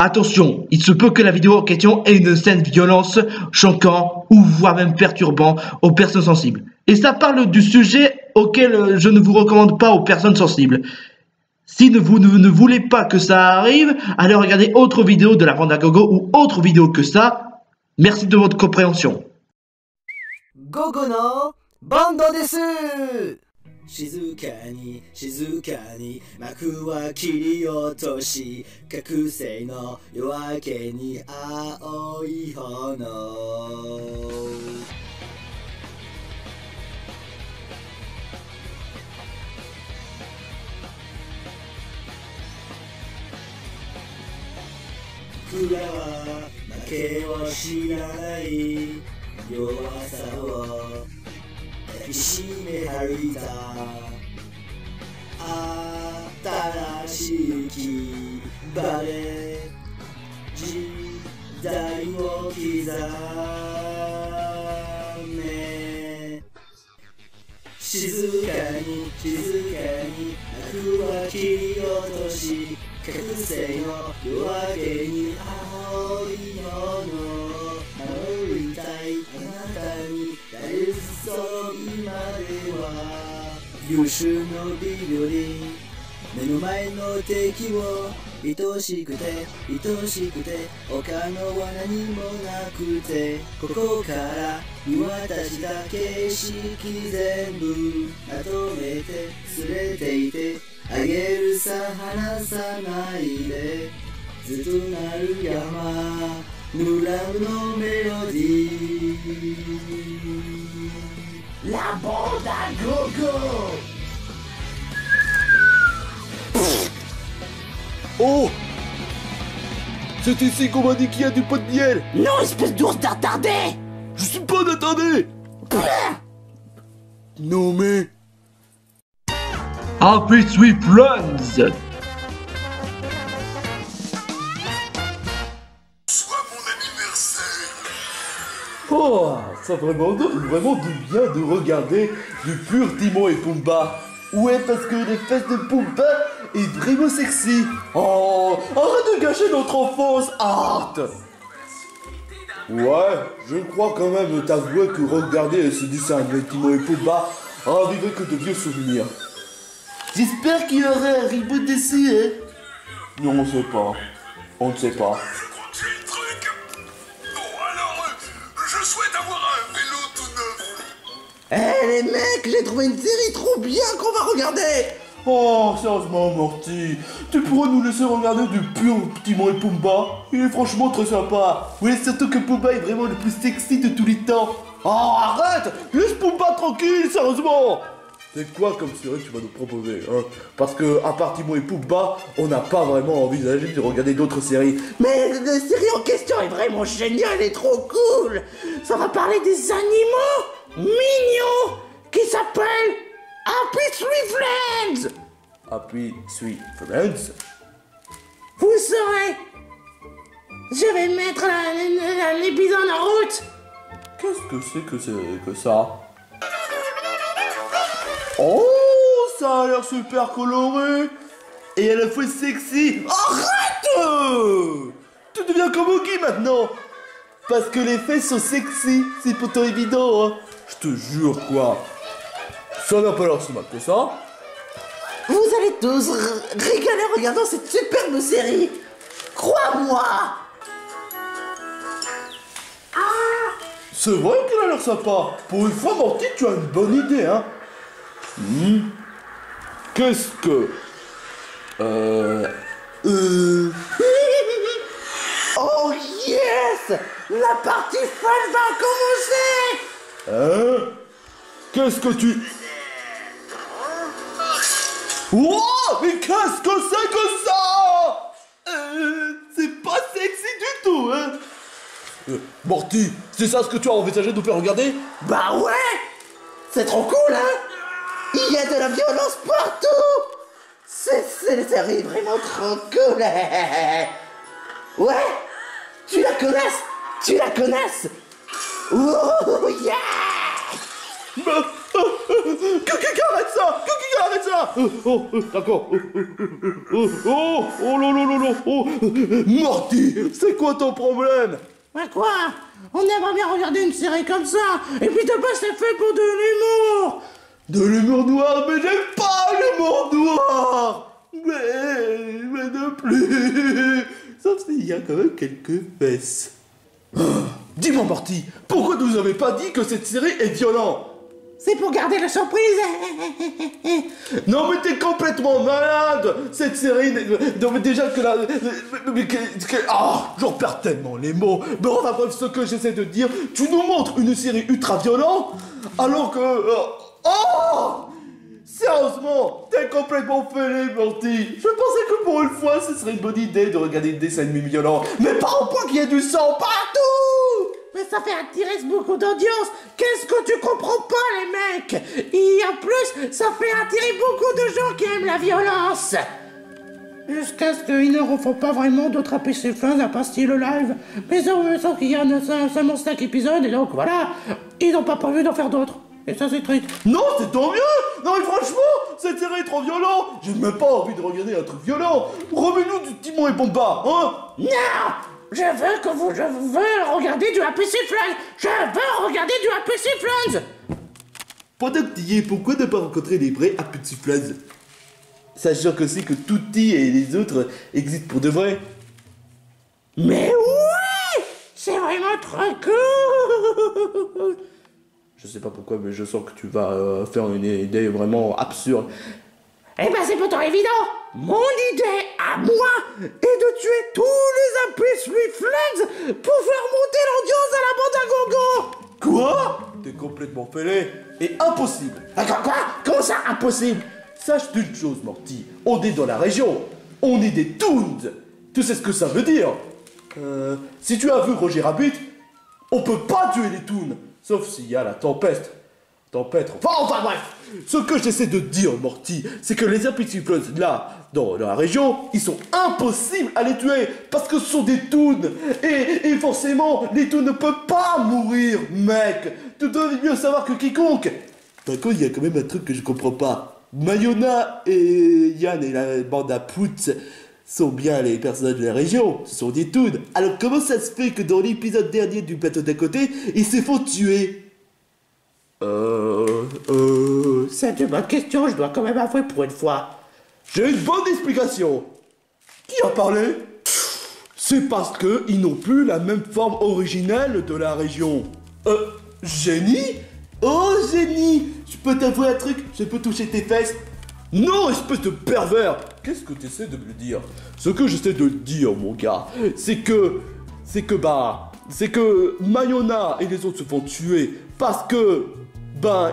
Attention, il se peut que la vidéo en question ait une scène de violence choquant ou voire même perturbant aux personnes sensibles. Et ça parle du sujet auquel je ne vous recommande pas aux personnes sensibles. Si vous ne voulez pas que ça arrive, allez regarder autre vidéo de la bande à gogo ou autre vidéo que ça. Merci de votre compréhension. Gogo no bando desu! 静かに静かに幕は切り落とし覚醒の夜明けに青い炎僕らは負けを知らない弱さを抱きしめ歩いた新しい木場で時代を刻め静かに静かに幕は切り落とし覚醒の夜明けに青い炎守りたいあなたになれそう今では優秀の美より目の前の敵を愛しくて愛しくて他のは何もなくてここから見渡した景色全部まとめて連れていてあげるさ離さないでずっとなる山ヌラブのメロディーラボーダゴーゴーOh! C'est ici qu'on m'a dit qu'il y a du pot de miel! Non, espèce d'ours d'attardé! Je suis pas d'attardé! Non mais... Happy Sweet Friends! Soit mon anniversaire. Oh! Ça vraiment du bien de regarder du pur Timon et Pumba! Ouais, parce que les fesses de Pumba est vraiment sexy! Oh! Arrête de gâcher notre enfance, Art! Ouais, je crois quand même t'avouer que regarder ce dessin avec Timon et Pumba raviverait que de vieux souvenirs. J'espère qu'il y aurait un reboot dessus, hein? Non, on sait pas. On ne sait pas. J'ai le truc. Bon, alors, je souhaite avoir un vélo tout neuf. Eh les mecs, j'ai trouvé une série trop bien qu'on va regarder! Oh, sérieusement, Morty, tu pourrais nous laisser regarder du pur Timon et Pumba? Il est franchement très sympa. Oui, surtout que Pumba est vraiment le plus sexy de tous les temps. Oh, arrête! Laisse Pumba tranquille, sérieusement! C'est quoi comme série que tu vas nous proposer, hein? Parce que, à part Timon et Pumba, on n'a pas vraiment envisagé de regarder d'autres séries. Mais la série en question est vraiment géniale et trop cool! Ça va parler des animaux mignons qui s'appellent Happy Sweet Friends! Happy Sweet Friends? Vous saurez! Je vais mettre un épisode en route! Qu'est-ce que c'est que ça? Oh, ça a l'air super coloré! Et à la fois sexy! Arrête! Tu deviens comme Oggy maintenant! Parce que les fesses sont sexy, c'est pourtant évident, hein! Je te jure, quoi! Ça n'a pas l'air si mal que ça! Vous allez tous rigoler en regardant cette superbe série! Crois-moi! C'est vrai qu'elle a l'air sympa! Pour une fois, Morty, tu as une bonne idée, hein! Qu'est-ce que... Oh yes! La partie fun va commencer! Hein? Qu'est-ce que tu... Oh! Mais qu'est-ce que c'est que ça? C'est pas sexy du tout, hein? Morty, c'est ça ce que tu as envisagé de nous faire regarder? Bah ouais! C'est trop cool, hein? Il y a de la violence partout! C'est une série vraiment trop cool! Ouais! Tu la connaisses! Tu la connaisses! Oh yeah! Quelqu'un arrête ça! Quelqu'un arrête ça! D'accord. Oh là là là là! Oh, Morty, c'est quoi ton problème? Mais quoi? On aimerait bien regarder une série comme ça, et puis de base c'est fait pour de l'humour. De l'humour noir, mais j'aime pas l'humour noir! Mais de plus! Sauf s'il y a quand même quelques fesses. Dis-moi Morty, pourquoi nous avez pas dit que cette série est violente? C'est pour garder la surprise. Non mais t'es complètement malade. Cette série... Non mais déjà que la... j'en perds tellement les mots. Mais enfin bref, ce que j'essaie de dire, tu nous montres une série ultra violente, alors que... Sérieusement, t'es complètement fêlé, Morty. Je pensais que pour une fois, ce serait une bonne idée de regarder des dessins animés violents. Mais pas au point qu'il y ait du sang partout. Mais ça fait attirer beaucoup d'audience. Qu'est-ce que tu comprends pas, les mecs? Et en plus, ça fait attirer beaucoup de gens qui aiment la violence. Jusqu'à ce qu'ils ne refont pas vraiment d'autres APC Friends à part style live. Mais sauf qu'il y a seulement 5 épisodes, et donc voilà, ils n'ont pas prévu d'en faire d'autres. Et ça c'est triste. Non, c'est tant mieux. Non mais franchement, cette série est trop violente. J'ai même pas envie de regarder un truc violent. Remets-nous du Timon et Pumba, hein? Non! Je veux regarder du APC Friends. Je veux regarder du APC Friends. Pendant que t'y es, pourquoi ne pas rencontrer les vrais Appetit Friends? Sachant que c'est que Tutti et les autres existent pour de vrai. Mais ouais! C'est vraiment trop cool. Je sais pas pourquoi, mais je sens que tu vas faire une idée vraiment absurde. Eh ben c'est pourtant évident. Mon idée à moi est de tuer tous les APC Friends pour faire monter l'audience à la bande à gogo. Quoi? T'es complètement fêlé. Et impossible. Quoi? Comment ça impossible? Sache une chose, Morty. On est dans la région. On est des Toons. Tu sais ce que ça veut dire? Si tu as vu Roger Rabbit, on peut pas tuer les Toons. Sauf s'il y a la tempête. Enfin bref. Ce que j'essaie de dire, Morty, c'est que les Appetit Friends, là, dans la région, ils sont impossibles à les tuer. Parce que ce sont des Toons. Et forcément, les Toons ne peuvent pas mourir, mec. Tu devrais mieux savoir que quiconque. Par contre, il y a quand même un truc que je comprends pas. Mayona et Yann et la bande à Pout sont bien les personnages de la région, ce sont des Toons. Alors comment ça se fait que dans l'épisode dernier du plateau d'à côté, ils se font tuer? C'est une bonne question, je dois quand même avouer pour une fois. J'ai une bonne explication. Qui a parlé? C'est parce que ils n'ont plus la même forme originelle de la région. Génie? Oh, génie! Je peux t'avouer un truc? Je peux toucher tes fesses? Non, espèce de pervers! Qu'est-ce que tu essaies de me dire? Ce que j'essaie de dire, mon gars, c'est que Mayona et les autres se font tuer parce que,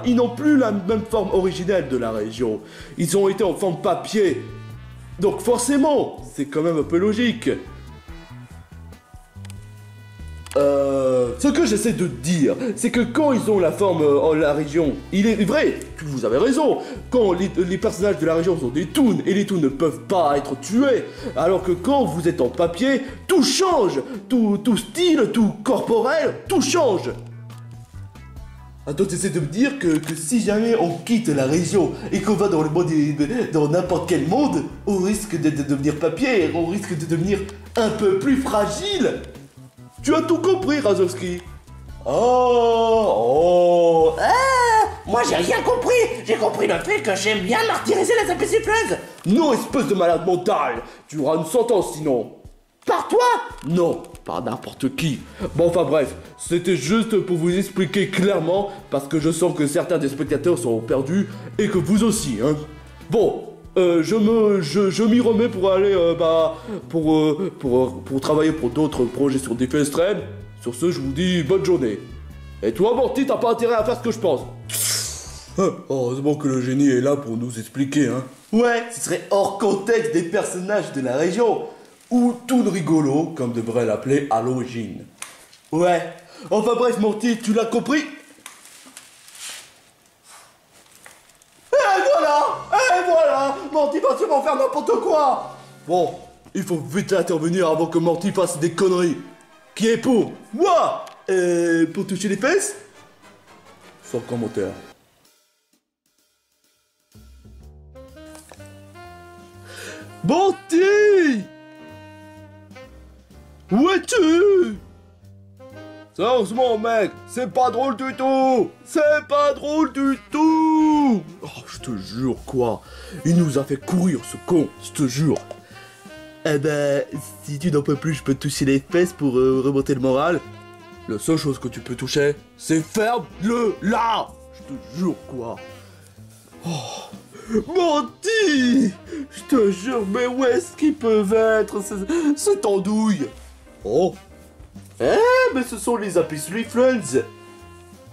ils n'ont plus la même forme originelle de la région. Ils ont été en forme papier. Donc forcément, c'est quand même un peu logique. Ce que j'essaie de dire, c'est que quand ils ont la forme en la région, il est vrai, vous avez raison, quand les personnages de la région sont des Toons, et les Toons ne peuvent pas être tués, alors que quand vous êtes en papier, tout change, tout style, tout corporel, tout change. Attends, tu essaies de me dire que si jamais on quitte la région et qu'on va dans le monde, dans n'importe quel monde, on risque de devenir papier, on risque de devenir un peu plus fragile. Tu as tout compris, Razowski. Moi j'ai rien compris. J'ai compris le fait que j'aime bien martyriser les APC Friends. Non, espèce de malade mental. Tu auras une sentence sinon. Par toi? Non, par n'importe qui. Bon, enfin bref, c'était juste pour vous expliquer clairement, parce que je sens que certains des spectateurs sont perdus, et que vous aussi, hein. Bon, je m'y remets pour aller, pour travailler pour d'autres projets sur Defense Extreme. Sur ce, je vous dis bonne journée. Et toi, Morty, t'as pas intérêt à faire ce que je pense. Heureusement que le génie est là pour nous expliquer, hein. Ouais, ce serait hors contexte des personnages de la région. Ou tout rigolo, comme devrait l'appeler à l'origine. Ouais. Enfin bref, Morty, tu l'as compris? Et voilà, Morty va sûrement faire n'importe quoi. Bon, il faut vite intervenir avant que Morty fasse des conneries. Qui est pour? Moi. Pour toucher les fesses? Sans commentaire. Morty! Où es-tu? Sérieusement, mec, c'est pas drôle du tout! C'est pas drôle du tout! Oh, je te jure, quoi! Il nous a fait courir, ce con, je te jure! Eh ben, si tu n'en peux plus, je peux te toucher les fesses pour remonter le moral. La seule chose que tu peux toucher, c'est ferme-le là! Je te jure, quoi! Oh! Morty! Je te jure, mais où est-ce qu'ils peuvent être, cette andouille? Oh! Eh, mais ce sont les Happy Friends!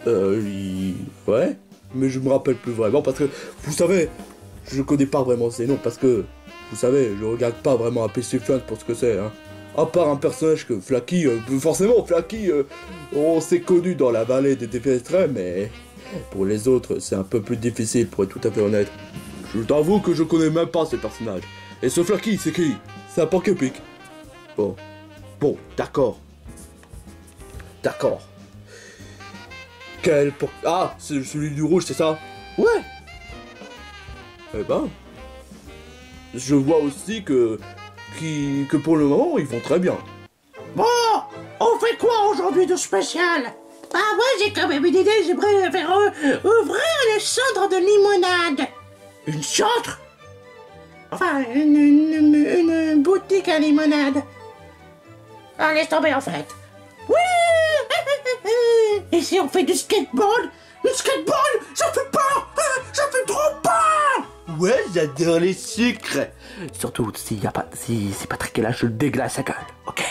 Ouais, mais je me rappelle plus vraiment parce que, vous savez, je connais pas vraiment ces noms parce que, vous savez, je regarde pas vraiment Happy Friends pour ce que c'est, hein. À part un personnage que Flaky, forcément, Flaky, on s'est connu dans la vallée des défenestrés, mais pour les autres, c'est un peu plus difficile pour être tout à fait honnête. Je t'avoue que je connais même pas ces personnages. Et ce Flaky, c'est qui? C'est un Poképic. Bon, d'accord. D'accord. Ah, c'est celui du rouge, c'est ça? Ouais. Eh ben, je vois aussi que pour le moment, ils vont très bien. Bon, on fait quoi aujourd'hui de spécial? Ah, moi j'ai quand même une idée, j'aimerais faire ouvrir une centre de limonade. Une centre? Enfin, une boutique à limonade. Ah, laisse tomber en fait. Oui. Et si on fait du skateboard? Le skateboard, ça fait peur. Ça fait trop peur. Ouais, j'adore les sucres. Surtout si Patrick est là, je le déglace sa gueule, ok?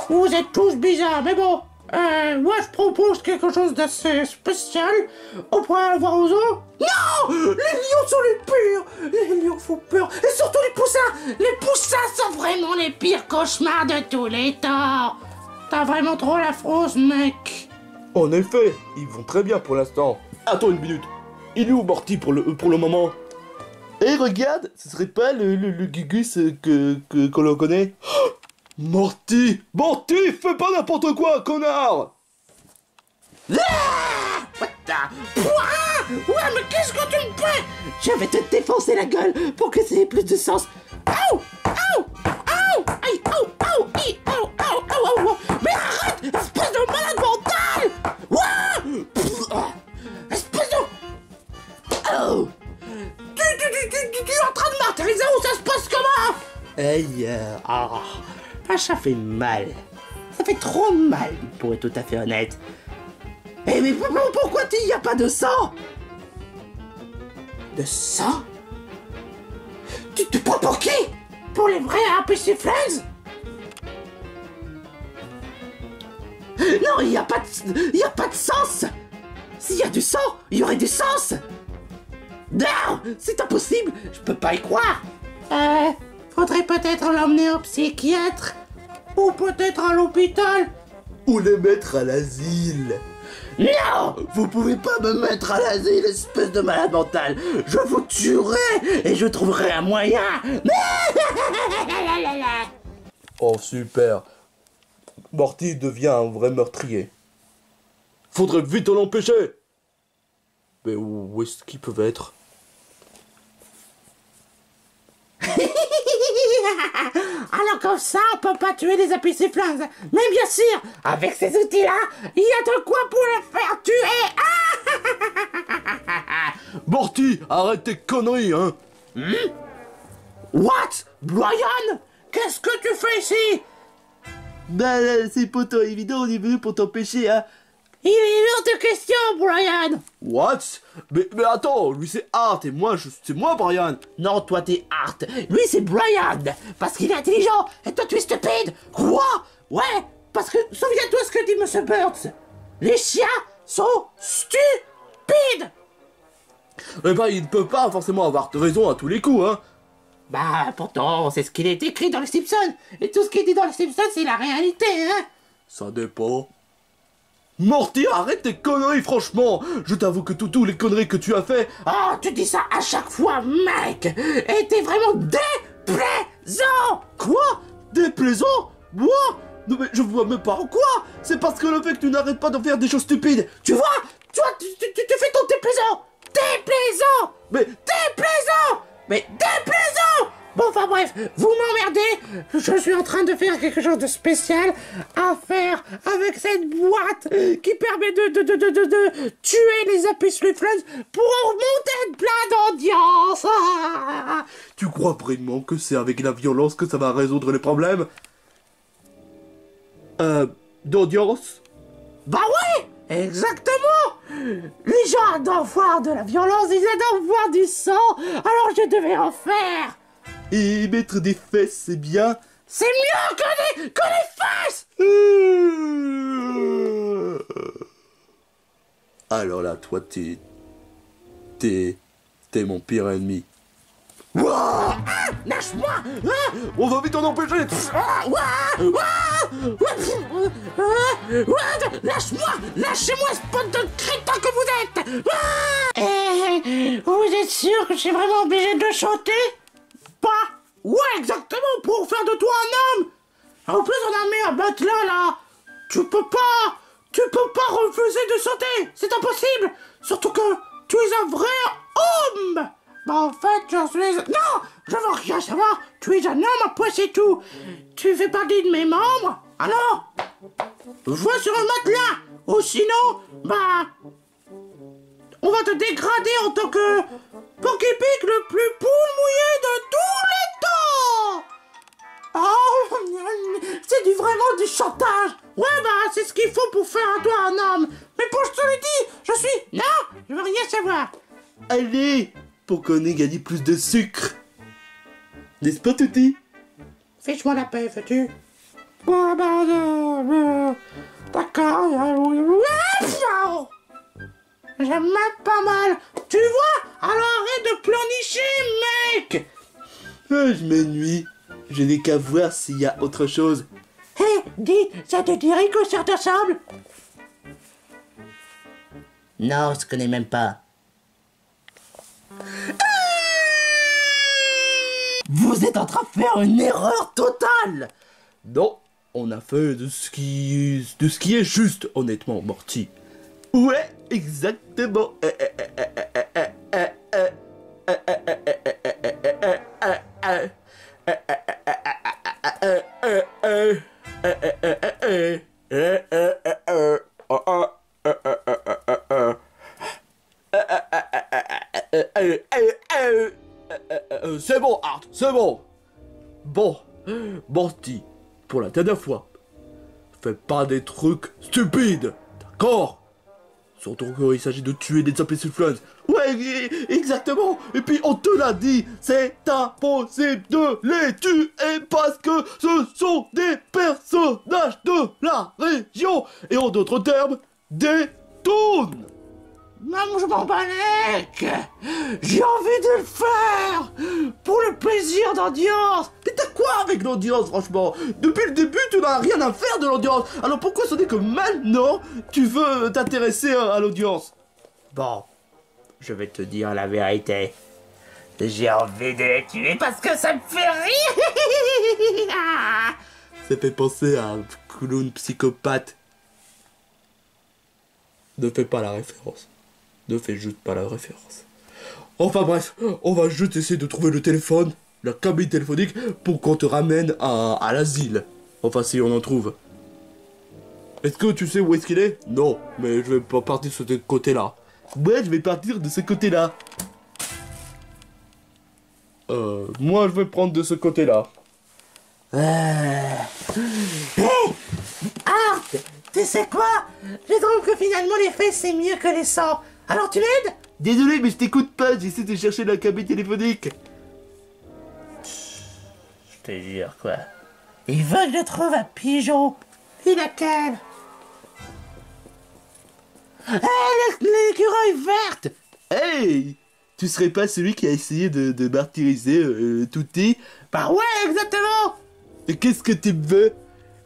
Vous êtes tous bizarres, mais bon. Moi je propose quelque chose d'assez spécial. On pourrait aller voir aux zoo? Non! Les lions sont les pires! Les lions font peur. Et surtout les poussins! Les poussins sont vraiment les pires cauchemars de tous les temps! T'as vraiment trop la fausse, mec! En effet, ils vont très bien pour l'instant. Attends une minute. Il est où Morty pour le moment? Eh regarde, ce serait pas le Gugus qu'on le connaît? Oh, Morty! Morty, fais pas n'importe quoi, connard! What the... Ouais, mais qu'est-ce que tu me fais? Je vais te défoncer la gueule pour que ça ait plus de sens. Aouh! Aouh! Aouh! Aïe! Aouh! Aouh! Aïe! Aouh! Aouh! Aouh! Aouh! Mais arrête! Espèce de malade mental! Ouais! Espèce de... Oh! Tu es en train de martyriser où ça se passe comment? Aïe! Ah, ça fait mal. Ça fait trop mal, pour être tout à fait honnête. Eh mais pourquoi il n'y a pas de sang? De sang? Tu te prends pour qui? Pour les vrais APC Friends? Non, il n'y a pas de sens. S'il y a du sang, il y aurait du sens. Non, c'est impossible, je peux pas y croire. Faudrait peut-être l'emmener au psychiatre. Ou peut-être à l'hôpital. Ou le mettre à l'asile. Non! Vous pouvez pas me mettre à l'asile, espèce de malade mental! Je vous tuerai et je trouverai un moyen! Oh super! Morty devient un vrai meurtrier. Faudrait vite l'empêcher! Mais où est-ce qu'ils peuvent être? Alors comme ça, on peut pas tuer les APC Friends. Mais bien sûr, avec ces outils-là, il y a de quoi pour les faire tuer. Morty, arrête tes conneries, hein! What? Brian? Qu'est-ce que tu fais ici? Bah, c'est pas tant évident, on est venu pour t'empêcher, hein! Il est hors de question, Brian! What? Mais attends, lui c'est Art et moi, c'est moi, Brian! Non, toi t'es Art. Lui c'est Brian. Parce qu'il est intelligent. Et toi tu es stupide. Quoi? Ouais, parce que souviens-toi ce que dit Monsieur Burns. Les chiens sont stupides. Eh ben, il ne peut pas forcément avoir raison à tous les coups, hein! Bah, pourtant, c'est ce qu'il est écrit dans les Simpsons. Et tout ce qui est dit dans les Simpsons, c'est la réalité, hein? Ça dépend. Morty, arrête tes conneries, franchement! Je t'avoue que tous les conneries que tu as fait... Oh, tu dis ça à chaque fois, mec! Et t'es vraiment déplaisant! Quoi? Déplaisant? Moi? Non mais je vois même pas en quoi! C'est parce que le fait que tu n'arrêtes pas de faire des choses stupides! Tu vois? Toi, tu fais ton déplaisant! Déplaisant! Mais... Déplaisant! Mais déplaisant! Bon, enfin bref, vous m'emmerdez. Je suis en train de faire quelque chose de spécial à faire avec cette boîte qui permet de tuer les Apisuifluence pour remonter plein d'audience. Tu crois vraiment que c'est avec la violence que ça va résoudre les problèmes d'audience? Bah oui, exactement. Les gens adorent voir de la violence, ils adorent voir du sang, alors je devais en faire. Et mettre des fesses, c'est bien. C'est mieux que les fesses. Alors là, toi, t'es mon pire ennemi. Ouah, Lâche-moi. on va vite en empêcher. Lâche-moi. Lâchez-moi, spot de crétin que vous êtes. Vous êtes sûr que je suis vraiment obligé de chanter? Pas. Ouais, exactement, pour faire de toi un homme. En plus, on a mis un matelas là. Tu peux pas refuser de sauter. C'est impossible. Surtout que tu es un vrai homme. Bah en fait, je suis... Non, je veux rien savoir. Tu es un homme, après c'est tout. Tu fais partie de mes membres. Alors, vois sur un matelas. Ou sinon, bah... on va te dégrader en tant que... Porky Pig le plus poule mouillé de tous les temps. Oh, c'est vraiment du chantage. Ouais, bah, c'est ce qu'il faut pour faire à toi un homme. Mais pour je te le dis, je suis... Non, je veux rien savoir. Allez, pour qu'on ait gagné plus de sucre. N'est-ce pas, Touti? Fiche-moi la paix, veux-tu? Ouais, bah, d'accord. J'aime même pas mal. Tu vois? Alors arrête de pleurnicher, mec. Je m'ennuie. Je n'ai qu'à voir s'il y a autre chose. Hé, dis, ça te dirait que ça te ressemble? Non, je connais même pas. Vous êtes en train de faire une erreur totale. Non, on a fait de ce qui est juste, honnêtement, Morty. Ouais, exactement. C'est bon, Art, c'est bon. Bon, Morty, pour la dernière fois, fais pas des trucs stupides, d'accord? Surtout quand il s'agit de tuer des Apisuifluence. Ouais, exactement. Et puis on te l'a dit, c'est impossible de les tuer parce que ce sont des personnages de la région. Et en d'autres termes, des toons. Maman, je m'en balèque. J'ai envie de le faire pour le plaisir d'audience. Mais t'as quoi avec l'audience, franchement? Depuis le début, tu n'as rien à faire de l'audience. Alors pourquoi ce n'est que maintenant tu veux t'intéresser à l'audience? Bon, je vais te dire la vérité. J'ai envie de les tuer parce que ça me fait rire. Ça fait penser à un clown psychopathe. Ne fais pas la référence. Ne fais juste pas la référence. Enfin bref, on va juste essayer de trouver le téléphone, la cabine téléphonique, pour qu'on te ramène à l'asile. Enfin si on en trouve. Est-ce que tu sais où est-ce qu'il est? Non, mais je vais pas partir de ce côté-là. Ouais, je vais partir de ce côté-là. Moi je vais prendre de ce côté-là. Hey, Art, tu sais quoi? Je trouve que finalement les faits c'est mieux que les sangs. Alors tu m'aides? Désolé, mais je t'écoute pas, j'essaie de chercher la cabine téléphonique. Je te jure quoi. Il veut que je trouve un pigeon. Et laquelle? L'écureuil verte. Hey, tu serais pas celui qui a essayé de martyriser Touti? Bah ouais, exactement. Et qu'est-ce que tu veux?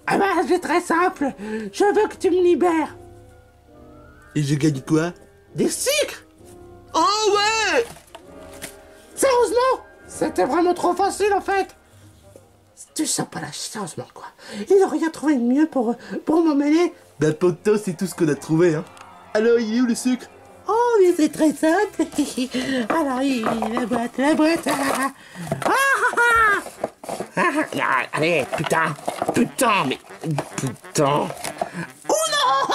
Ah bah c'est très simple. Je veux que tu me libères. Et je gagne quoi? Des sucres. Oh ouais! Sérieusement? C'était vraiment trop facile en fait. Tu sens pas la changement quoi. Ils n'ont rien trouvé de mieux pour m'emmener. Bah pourtant c'est tout ce qu'on a trouvé hein. Alors il est où le sucre? Oh mais c'est très simple. Alors la boîte. Ah, ah, ah. Allez, putain, mais... Putain... Oh non.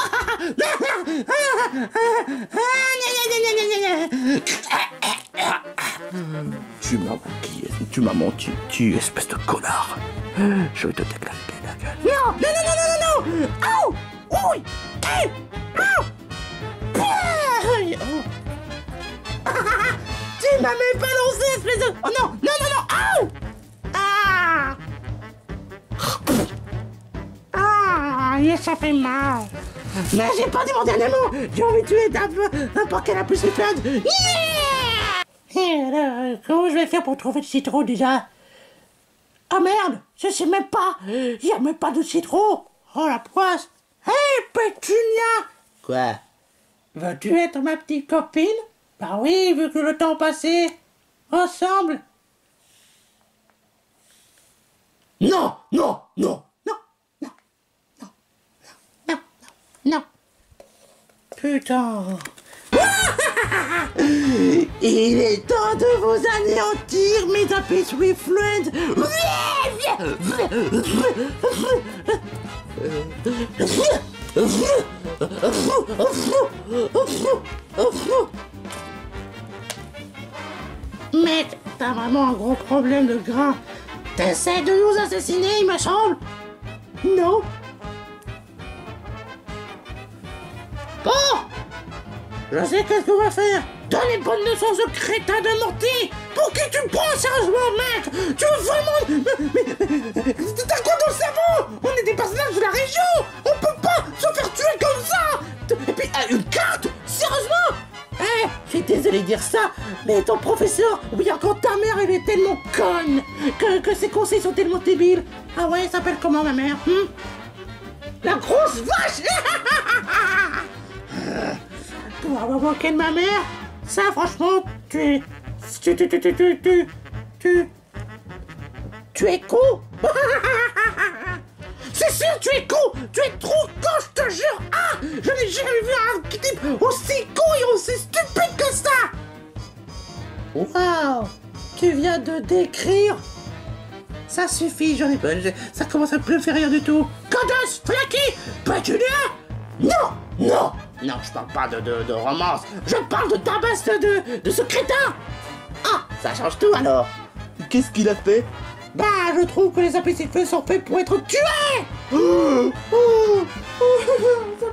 Tu m'as menti, tu espèce de connard. Je vais te déclarer la gueule. Non. Aouh. Oui. Aouh. Tu m'as même pas lancé, espèce de... Oh non. Aouh. Ça fait mal. Mais j'ai pas demandé un mot. J'ai envie de tuer n'importe quelle plus fun. Comment je vais faire pour trouver le citron déjà? Ah merde, je sais même pas. Il y a même pas de citron. Oh la poisse. Hey Pétunia. Quoi? Veux-tu être ma petite copine? Bah oui, vu que le temps passé ensemble. Non. Putain. Il est temps de vous anéantir, mes amis Swiftland. Mec, t'as vraiment un gros problème de grain. T'essaies de nous assassiner, il me semble. Non. Bon, je sais qu'est-ce qu'on va faire. Donne une bonne leçon à ce crétin de Morty. Pour qui tu me prends sérieusement, mec? Tu veux vraiment... Mais t'as quoi dans le cerveau? On est des personnages de la région. On peut pas se faire tuer comme ça. Et puis, une carte? Sérieusement? Je suis désolé de dire ça, mais ton professeur, ou bien quand ta mère, elle est tellement conne que ses conseils sont tellement débiles. Ah ouais, elle s'appelle comment, ma mère? La grosse vache. Pour avoir manqué de ma mère, ça franchement, tu es con. C'est sûr, tu es con. Tu es trop con, je te jure. Je n'ai jamais vu un type aussi con et aussi stupide que ça. Waouh, tu viens de décrire. Ça suffit, j'en ai pas. Ça commence à plus me faire rire du tout. Candace, Flaky, Pétunia. Non, je parle pas de romance. Je parle de tabasse de ce crétin. Ah, ça change tout alors. Qu'est-ce qu'il a fait? Bah, je trouve que les imbéciles sont faits pour être tués. C'est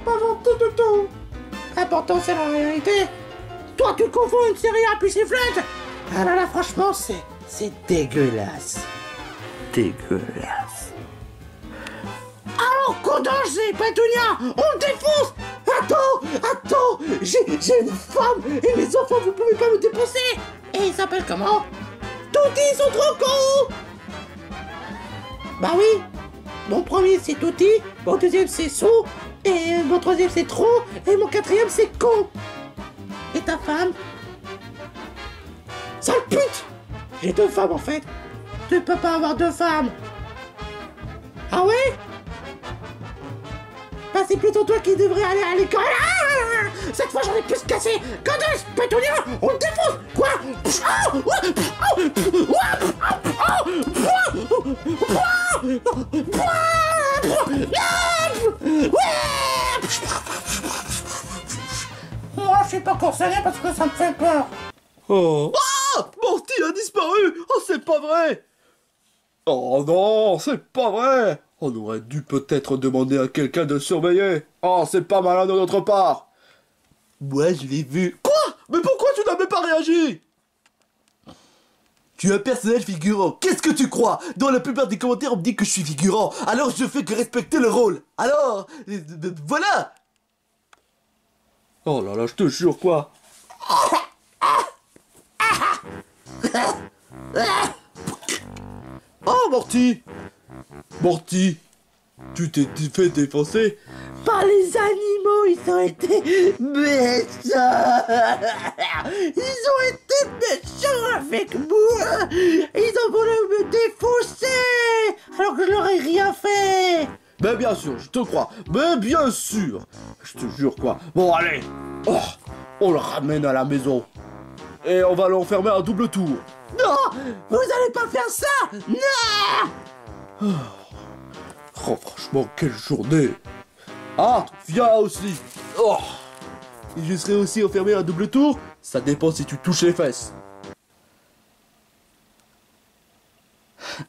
pas gentil du tout. L'important, c'est la réalité. Toi, tu confonds une série à pisciflette. Alors là, franchement, c'est dégueulasse. Alors, Candace et Pétunia, on le défonce. Attends, j'ai une femme et mes enfants, vous pouvez pas me dépenser. Et ils s'appellent comment? Touti, ils sont trop cons. Bah oui, mon premier c'est Touti, mon deuxième c'est Sou, et mon troisième c'est Trop, et mon quatrième c'est Con. Et ta femme? Sale pute. J'ai 2 femmes en fait. Tu peux pas avoir 2 femmes. Ah ouais? Bah c'est plutôt toi qui devrais aller à l'école. Cette fois j'en ai plus cassé. Candace, Pétunia, on le défonce. Quoi? Moi je suis pas concerné parce que ça me fait peur. Oh, Morty a disparu. Oh, c'est pas vrai. Oh non, c'est pas vrai. On aurait dû peut-être demander à quelqu'un de surveiller. Oh, c'est pas malin de notre part. Moi, je l'ai vu. Quoi? Mais pourquoi tu n'as même pas réagi? Tu es un personnage figurant. Qu'est-ce que tu crois? Dans la plupart des commentaires, on me dit que je suis figurant. Alors, je fais que respecter le rôle. Alors, voilà. Oh là là, je te jure, quoi. Oh, Morty! Morty, tu t'es fait défoncer? Par les animaux, ils ont été méchants. Ils ont été méchants avec moi. Ils ont voulu me défoncer alors que je leur ai rien fait. Ben bien sûr, je te crois. Ben bien sûr. Je te jure, quoi. Bon, allez. Oh, on le ramène à la maison. Et on va l'enfermer à double tour. Non, vous allez pas faire ça. Non. Oh, franchement, quelle journée. Ah, viens aussi. Oh. Et je serai aussi enfermé à double tour. Ça dépend si tu touches les fesses.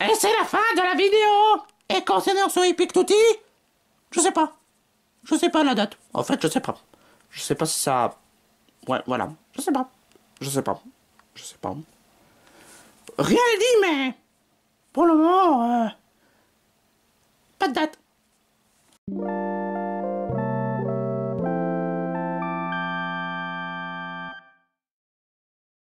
Et c'est la fin de la vidéo. Et concernant ce Epic Tutti, je sais pas. Je sais pas la date. En fait, je sais pas. Je sais pas si ça... Ouais, voilà. Je sais pas. Je sais pas. Je sais pas. Rien n'est dit, mais... Pour le moment, pas de date.